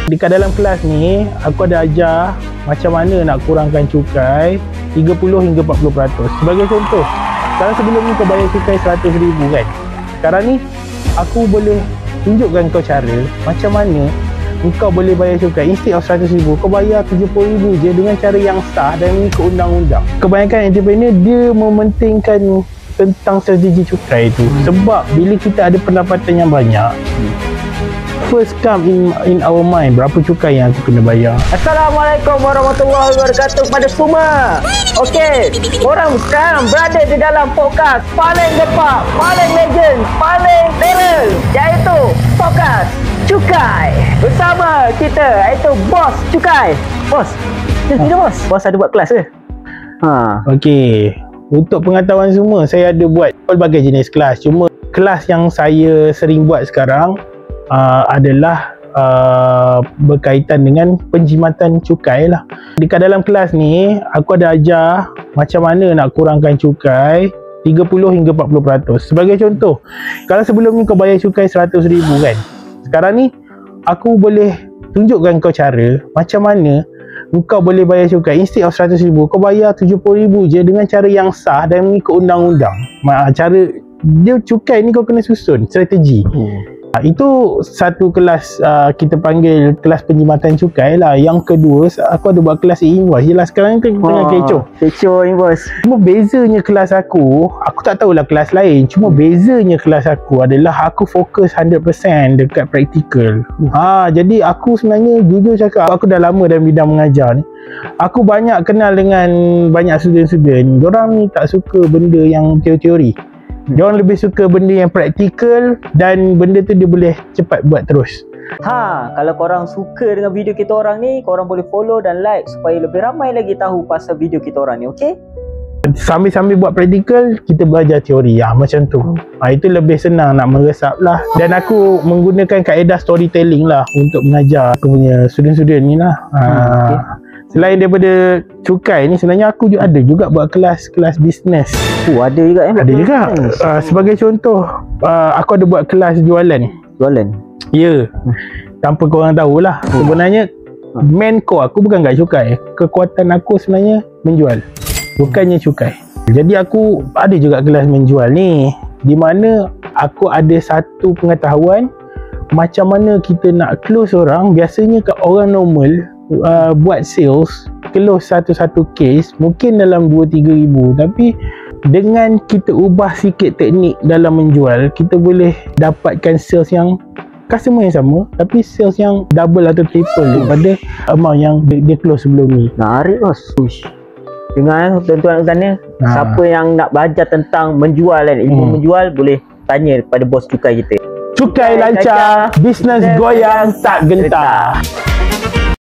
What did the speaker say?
Dekat dalam kelas ni, aku ada ajar macam mana nak kurangkan cukai 30 hingga 40%. Sebagai contoh, kalau sebelum ni kau bayar cukai 100,000 kan, sekarang ni aku boleh tunjukkan kau cara macam mana kau boleh bayar cukai. Instead of 100,000, kau bayar 70,000 je dengan cara yang sah dan mengikut undang-undang. Kebanyakan entrepreneur dia mementingkan tentang strategi cukai tu, sebab bila kita ada pendapatan yang banyak, first come in our mind, berapa cukai yang aku kena bayar. Assalamualaikum warahmatullahi wabarakatuh pada semua. Okey, korang sekarang berada di dalam podcast paling gepak, paling legend, paling viral, iaitu podcast Cukai. Bersama kita, iaitu Bos Cukai. Bos, tidak bos? Bos ada buat kelas ke? Okey, untuk pengetahuan semua, saya ada buat pelbagai jenis kelas. Cuma kelas yang saya sering buat sekarang adalah berkaitan dengan penjimatan cukai lah. Dekat dalam kelas ni, aku ada ajar macam mana nak kurangkan cukai 30 hingga 40%. Sebagai contoh, kalau sebelum ni kau bayar cukai 100,000 kan, sekarang ni aku boleh tunjukkan kau cara macam mana kau boleh bayar cukai. Instead of 100,000, kau bayar 70,000 je dengan cara yang sah dan mengikut undang-undang. Cara dia cukai ni kau kena susun strategi. Itu satu kelas, kita panggil kelas penjimatan cukai lah. Yang kedua, aku ada buat kelas e-invoice. Yelah, sekarang ni tengah kecoh invoice. Cuma bezanya kelas aku tak tahulah kelas lain, cuma bezanya kelas aku adalah aku fokus 100% dekat praktikal. Jadi aku sebenarnya jujur cakap, aku dah lama dalam bidang mengajar ni. Aku banyak kenal dengan banyak student-student. Diorang ni tak suka benda yang teori-teori. Diorang lebih suka benda yang praktikal dan benda tu dia boleh cepat buat terus. Kalau korang suka dengan video kita orang ni, korang boleh follow dan like supaya lebih ramai lagi tahu pasal video kita orang ni, okey? Sambil-sambil buat praktikal, kita belajar teori macam tu. Itu lebih senang nak meresap lah. Dan aku menggunakan kaedah storytelling lah untuk mengajar aku punya student-student ni lah. Selain daripada cukai ni, sebenarnya aku juga ada juga buat kelas bisnes. Ada juga Ada juga. Sebagai contoh, aku ada buat kelas jualan. Ya. Tanpa korang tahulah. Sebenarnya main core aku bukan kat cukai. Kekuatan aku sebenarnya menjual, bukannya cukai. Jadi aku ada juga kelas menjual ni, di mana aku ada satu pengetahuan macam mana kita nak close orang. Biasanya kat orang normal buat sales, close satu-satu case mungkin dalam 2-3 ribu, tapi dengan kita ubah sikit teknik dalam menjual, kita boleh dapatkan sales yang customer yang sama, tapi sales yang double atau triple daripada amount yang dia close sebelum ni. Menarik bos. Dengar tuan-tuan sana, siapa yang nak belajar tentang menjual kan, ilmu menjual, boleh tanya kepada Bos Cukai kita. Cukai lancar, bisnes goyang tak gentar.